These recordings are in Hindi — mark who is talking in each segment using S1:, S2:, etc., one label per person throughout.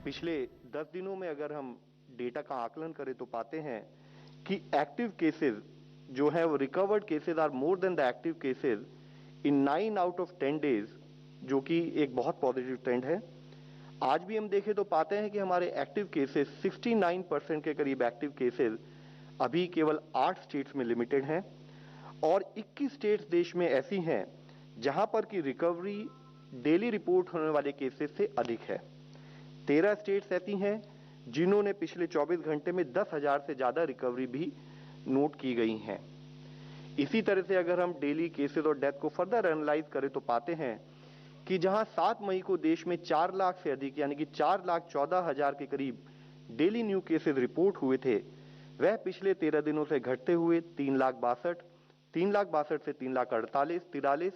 S1: पिछले 10 दिनों में अगर हम डेटा का आकलन करें तो पाते हैं कि एक्टिव केसेस जो है वो recovered cases are more than the active cases in 9 out of 10 days, जो कि एक बहुत पॉजिटिव ट्रेंड है। आज भी हम देखें तो पाते हैं कि हमारे एक्टिव केसेस 69% के करीब एक्टिव केसेस अभी केवल 8 स्टेट्स में लिमिटेड हैं और 21 स्टेट्स देश में ऐसी हैं जहां पर की रिकवरी डेली रिपोर्ट होने वाले केसेस से अधिक है। 13 स्टेट्स ऐसी हैं जिन्होंने पिछले 24 घंटे में 10,000 से ज्यादा रिकवरी भी नोट की गई हैं। इसी तरह से अगर हम डेली केसेस और डेथ को फर्दर एनालाइज करें तो पाते हैं कि जहां 7 मई को देश में 4 लाख से अधिक यानी कि 4,14,000 के करीब डेली न्यू केसेस रिपोर्ट हुए थे, वह पिछले 13 दिनों से घटते हुए 3,62,000 से 3,48,43,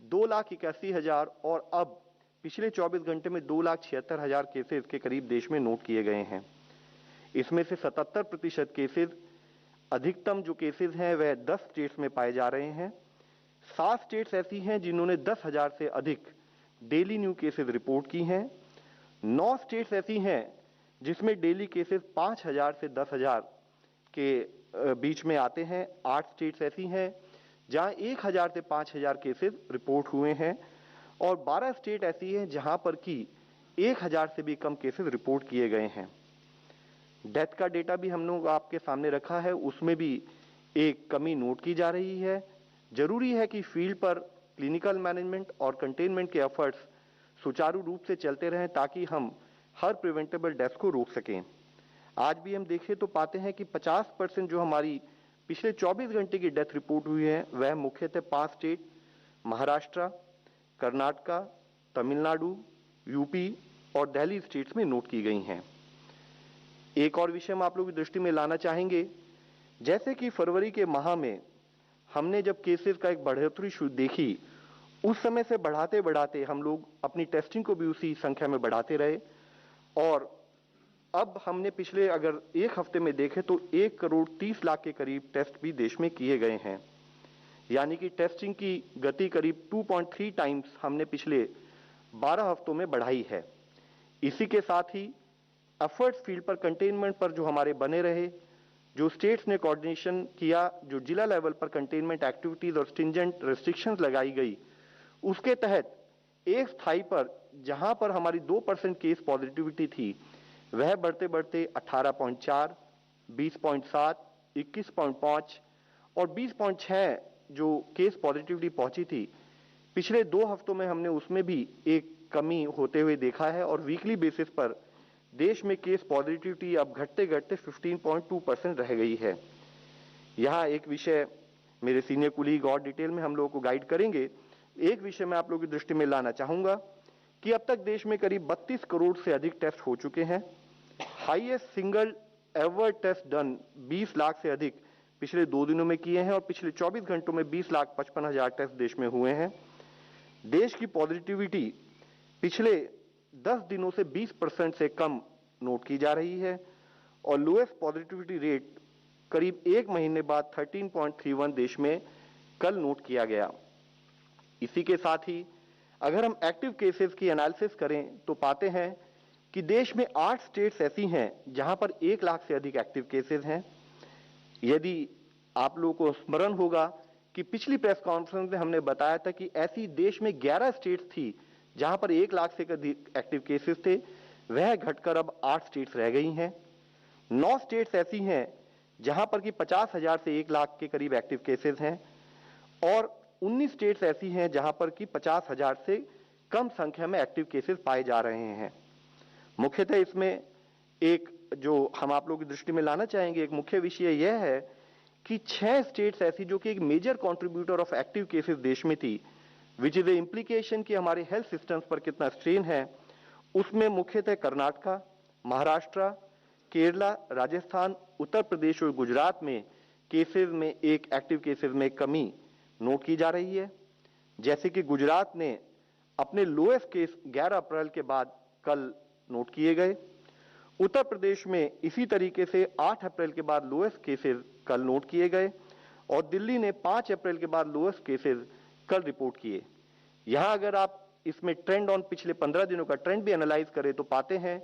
S1: 2,81,000 और अब पिछले 24 घंटे में 2,76,000 केसेस के करीब देश में नोट किए गए हैं। इसमें से 77% केसेस, अधिकतम जो केसेस हैं वह 10 स्टेट्स में पाए जा रहे हैं। 7 स्टेट्स ऐसी हैं जिन्होंने 10,000 से अधिक डेली न्यू केसेस रिपोर्ट की हैं। 9 स्टेट्स ऐसी हैं जिसमें डेली केसेस 5,000 से 10,000 के बीच में आते हैं। 8 स्टेट्स ऐसी हैं जहां 1,000 से 5,000 केसेस रिपोर्ट हुए हैं और 12 स्टेट ऐसी हैं जहां पर कि 1,000 से भी कम केसेस रिपोर्ट किए गए हैं। डेथ का डेटा भी हम लोग आपके सामने रखा है, उसमें भी एक कमी नोट की जा रही है। जरूरी है कि फील्ड पर क्लिनिकल मैनेजमेंट और कंटेनमेंट के एफर्ट्स सुचारू रूप से चलते रहें ताकि हम हर प्रिवेंटेबल डेथ को रोक सकें। आज भी हम देखें तो पाते हैं कि 50% जो हमारी पिछले 24 घंटे की डेथ रिपोर्ट हुई है वह मुख्यतः 5 स्टेट महाराष्ट्र, कर्नाटका, तमिलनाडु, यूपी और दिल्ली स्टेट्स में नोट की गई हैं। एक और विषय हम आप लोगों की दृष्टि में लाना चाहेंगे, जैसे कि फरवरी के माह में हमने जब केसेस का एक बढ़ोतरी देखी, उस समय से बढ़ाते बढ़ाते हम लोग अपनी टेस्टिंग को भी उसी संख्या में बढ़ाते रहे और अब हमने पिछले अगर एक हफ्ते में देखें तो 1,30,00,000 के करीब टेस्ट भी देश में किए गए हैं, यानी कि टेस्टिंग की गति करीब 2.3 टाइम्स हमने पिछले 12 हफ्तों में बढ़ाई है। इसी के साथ ही एफर्ट्स फील्ड पर कंटेनमेंट पर जो हमारे बने रहे, जो स्टेट्स ने कोऑर्डिनेशन किया, जो जिला लेवल पर कंटेनमेंट एक्टिविटीज और स्ट्रिंजेंट रेस्ट्रिक्शंस लगाई गई, उसके तहत एक स्थाई पर जहां पर हमारी 2% केस पॉजिटिविटी थी वह बढ़ते बढ़ते 18.4, 20.7, 21.5 और 20.6 जो केस पॉजिटिविटी पहुंची थी, पिछले 2 हफ्तों में हमने उसमें भी एक कमी होते हुए देखा है और वीकली बेसिस पर देश में केस पॉजिटिविटी अब घटते घटते 15.2% रह गई है। यहाँ एक विषय मेरे सीनियर कुलीग और डिटेल में हम लोगों को गाइड करेंगे। एक विषय मैं आप लोगों की दृष्टि में लाना चाहूंगा कि अब तक देश में करीब 32 करोड़ से अधिक टेस्ट हो चुके हैं। Highest single ever test done 20 lakh से अधिक पिछले 2 दिनों में किए हैं और पिछले 24 घंटों में 20,55,000 टेस्ट देश में हुए हैं। देश की पॉजिटिविटी पिछले 10 दिनों से 20% से कम नोट की जा रही है और लोएस्ट पॉजिटिविटी रेट करीब 1 महीने बाद 13.31 देश में कल नोट किया गया। इसी के साथ ही अगर हम एक्टिव केसेस की एनालिसिस करें तो पाते हैं कि देश में 8 स्टेट्स ऐसी हैं जहां पर 1 लाख से अधिक एक्टिव केसेस हैं। यदि आप लोगों को स्मरण होगा कि पिछली प्रेस कॉन्फ्रेंस में हमने बताया था कि ऐसी देश में 11 स्टेट्स थी जहां पर 1 लाख से अधिक एक्टिव केसेस थे, वह घटकर अब 8 स्टेट्स रह गई हैं। 9 स्टेट्स ऐसी हैं जहां पर कि 50,000 से 1 लाख के करीब एक्टिव केसेस हैं और 19 स्टेट्स ऐसी हैं जहां पर कि 50,000 से कम संख्या में एक्टिव केसेस पाए जा रहे हैं। मुख्यतः इसमें एक जो हम आप लोगों की दृष्टि में लाना चाहेंगे, एक मुख्य विषय यह है कि 6 स्टेट्स ऐसी जो कि एक major contributor of active cases देश में थी, विच इज द इम्प्लीकेशन कि हमारे हेल्थ सिस्टम्स पर कितना स्ट्रेन है। उसमें मुख्यतः कर्नाटका, महाराष्ट्र, केरला, राजस्थान, उत्तर प्रदेश और गुजरात में केसेस में एक एक्टिव केसेस में कमी नोट की जा रही है। जैसे कि गुजरात ने अपने लोएस्ट केस 11 अप्रैल के बाद कल नोट किए गए। उत्तर प्रदेश में इसी तरीके से 8 अप्रैल के बाद लोएस्ट केसेस कल नोट किए गए और दिल्ली ने 5 अप्रैल के बाद लोएस्ट केसेस कल रिपोर्ट किए। यहां अगर आप इसमें ट्रेंड ऑन पिछले 15 दिनों का ट्रेंड भी एनालाइज करें तो पाते हैं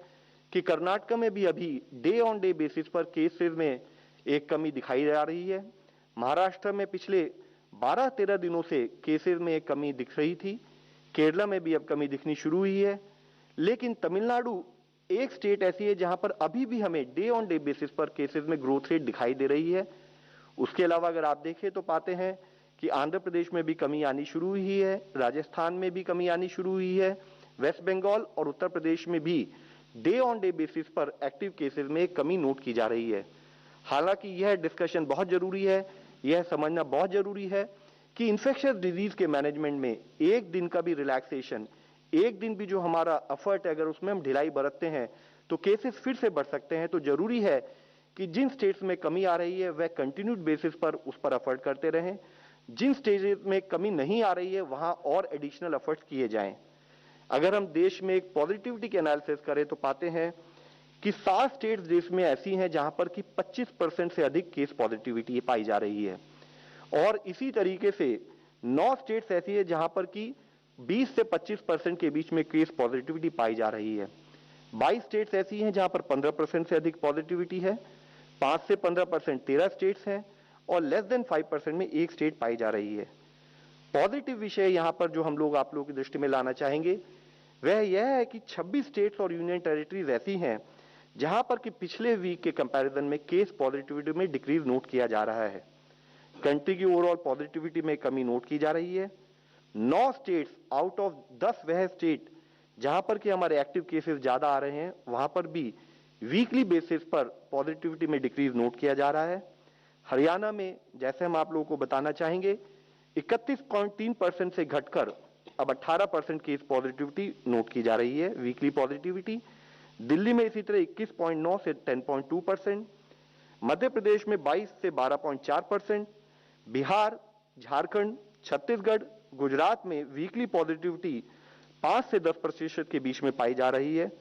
S1: कि कर्नाटक में भी अभी डे ऑन डे बेसिस पर केसेस में एक कमी दिखाई जा रही है। महाराष्ट्र में पिछले 12-13 दिनों से केसेस में एक कमी दिख रही थी। केरला में भी अब कमी दिखनी शुरू हुई है। लेकिन तमिलनाडु एक स्टेट ऐसी है जहां पर अभी भी हमें डे ऑन डे बेसिस पर केसेस में ग्रोथ रेट दिखाई दे रही है। उसके अलावा अगर आप देखें तो पाते हैं कि आंध्र प्रदेश में भी कमी आनी शुरू हुई है, राजस्थान में भी कमी आनी शुरू हुई है, वेस्ट बंगाल और उत्तर प्रदेश में भी डे ऑन डे बेसिस पर एक्टिव केसेस में कमी नोट की जा रही है। हालांकि यह डिस्कशन बहुत जरूरी है, यह समझना बहुत जरूरी है कि इंफेक्शियस डिजीज के मैनेजमेंट में एक दिन का भी रिलैक्सेशन, एक दिन भी जो हमारा एफर्ट है, अगर उसमें हम ढिलाई बरतते हैं तो केसेस फिर से बढ़ सकते हैं। तो जरूरी है कि जिन स्टेट्स में कमी आ रही है वह कंटिन्यूड बेसिस पर उस पर एफर्ट करते रहें। जिन स्टेजेस में कमी नहीं आ रही है वहां और एडिशनल एफर्ट्स किए जाएं। अगर हम देश में एक पॉजिटिविटी के एनालिसिस करें तो पाते हैं कि 7 स्टेट्स देश में ऐसी हैं जहां पर कि 25% से अधिक केस पॉजिटिविटी पाई जा रही है, और इसी तरीके से 9 स्टेट्स ऐसी है जहां पर कि 20 से 25% के बीच में केस पॉजिटिविटी पाई जा रही है। 22 स्टेट्स ऐसी हैं जहां पर 15% से अधिक पॉजिटिविटी है, 5 से 15% 13 स्टेट्स हैं, और लेस देन 5% में एक स्टेट पाई जा रही है। पॉजिटिव विषय यहां पर जो हम लोग आप लोगों की दृष्टि में लाना चाहेंगे वह यह है कि 26 स्टेट्स और यूनियन टेरिटरीज ऐसी हैं जहां पर कि पिछले वीक के कंपैरिजन में केस पॉजिटिविटी में डिक्रीज नोट किया जा रहा है। कंट्री की ओवरऑल पॉजिटिविटी में कमी नोट की जा रही है। 9 स्टेट्स आउट ऑफ 10 वह स्टेट जहां पर कि हमारे एक्टिव केसेस ज्यादा आ रहे हैं वहां पर भी वीकली बेसिस पर पॉजिटिविटी में डिक्रीज नोट किया जा रहा है। हरियाणा में जैसे हम आप लोगों को बताना चाहेंगे 31.3% से घटकर अब 18% केस पॉजिटिविटी नोट की जा रही है वीकली पॉजिटिविटी। दिल्ली में इसी तरह 21.9 से 10.2%, मध्य प्रदेश में 22 से 12.4%, बिहार, झारखंड, छत्तीसगढ़, गुजरात में वीकली पॉजिटिविटी 5 से 10% के बीच में पाई जा रही है।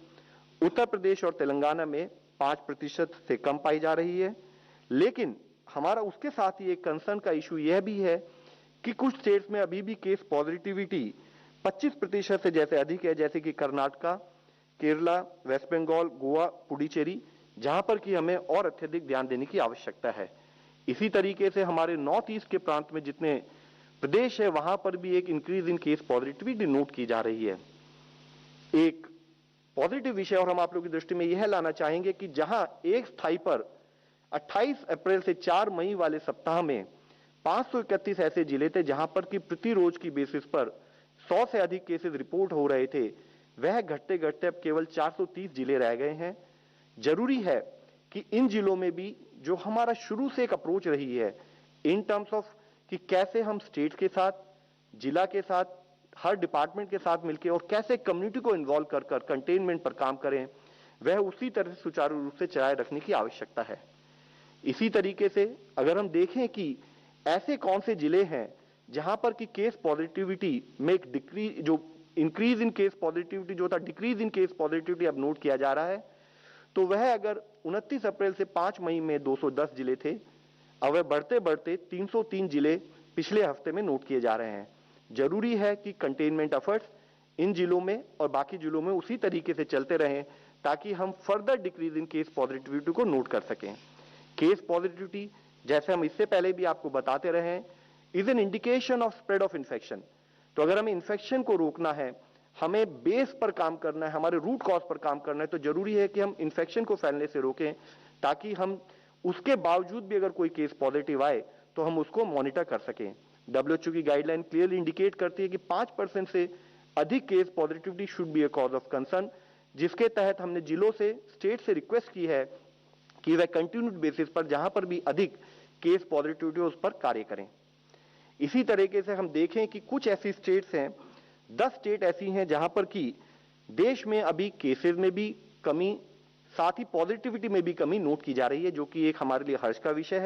S1: उत्तर प्रदेश और तेलंगाना में 5% से कम पाई जा रही है। लेकिन हमारा उसके साथ ही एक कंसर्न का इशू यह भी है कि कुछ स्टेट्स में अभी भी केस पॉजिटिविटी 25% से जैसे अधिक है, जैसे कि कर्नाटका, केरला, वेस्ट बंगाल, गोवा, पुडुचेरी, जहां पर कि हमें और अत्यधिक ध्यान देने की आवश्यकता है। इसी तरीके से हमारे नॉर्थ ईस्ट के प्रांत में जितने प्रदेश है वहां पर भी एक increase in case positivity note की जा रही है। एक पॉजिटिव विषय और हम आप लोगों की दृष्टि में यह लाना चाहेंगे कि जहां एक स्थाई पर 28 अप्रैल से 4 मई वाले सप्ताह में 531 ऐसे जिले थे जहां पर कि प्रतिरोज की बेसिस पर 100 से अधिक केसेस रिपोर्ट हो रहे थे, वह घटते घटते अब केवल 430 जिले रह गए हैं। जरूरी है कि इन जिलों में भी जो हमारा शुरू से एक अप्रोच रही है इन टर्म्स ऑफ कि कैसे हम स्टेट के साथ, जिला के साथ, हर डिपार्टमेंट के साथ मिलकर और कैसे कम्युनिटी को इन्वॉल्व कर कर कंटेनमेंट पर काम करें, वह उसी तरह से सुचारू रूप से चलाए रखने की आवश्यकता है। इसी तरीके से अगर हम देखें कि ऐसे कौन से जिले हैं जहां पर कि केस पॉजिटिविटी में एक डिक्रीज, जो इंक्रीज इन केस पॉजिटिविटी जो था डिक्रीज इन केस पॉजिटिविटी अब नोट किया जा रहा है, तो वह अगर 29 अप्रैल से 5 मई में 210 जिले थे, अब वह बढ़ते बढ़ते 303 जिले पिछले हफ्ते में नोट किए जा रहे हैं। जरूरी है कि कंटेनमेंट एफर्ट्स इन जिलों में और बाकी जिलों में उसी तरीके से चलते रहें ताकि हम further decrease in case positivity को नोट कर सकें। केस पॉजिटिविटी जैसे हम इससे पहले भी आपको बताते रहे is an indication of spread of infection. तो अगर हमें इन्फेक्शन को रोकना है, हमें बेस पर काम करना है, हमारे रूट कॉज पर काम करना है, तो जरूरी है कि हम इन्फेक्शन को फैलने से रोकें ताकि हम उसके बावजूद भी अगर कोई केस पॉजिटिव आए तो हम उसको मॉनिटर कर सकें। WHO की गाइडलाइन क्लियरली इंडिकेट करती है कि 5% से अधिक case positivity should be a cause of concern, जिसके तहत हमने जिलों से, स्टेट से रिक्वेस्ट की है कि वह कंटिन्यूड बेसिस पर जहां पर भी अधिक केस पॉजिटिविटी उस पर कार्य करें। इसी तरीके से हम देखें कि कुछ ऐसी स्टेट्स हैं, 10 स्टेट ऐसी हैं जहां पर कि देश में अभी केसेस में भी कमी, साथ ही पॉजिटिविटी में भी कमी नोट की जा रही है, जो कि एक हमारे लिए हर्ष का विषय है।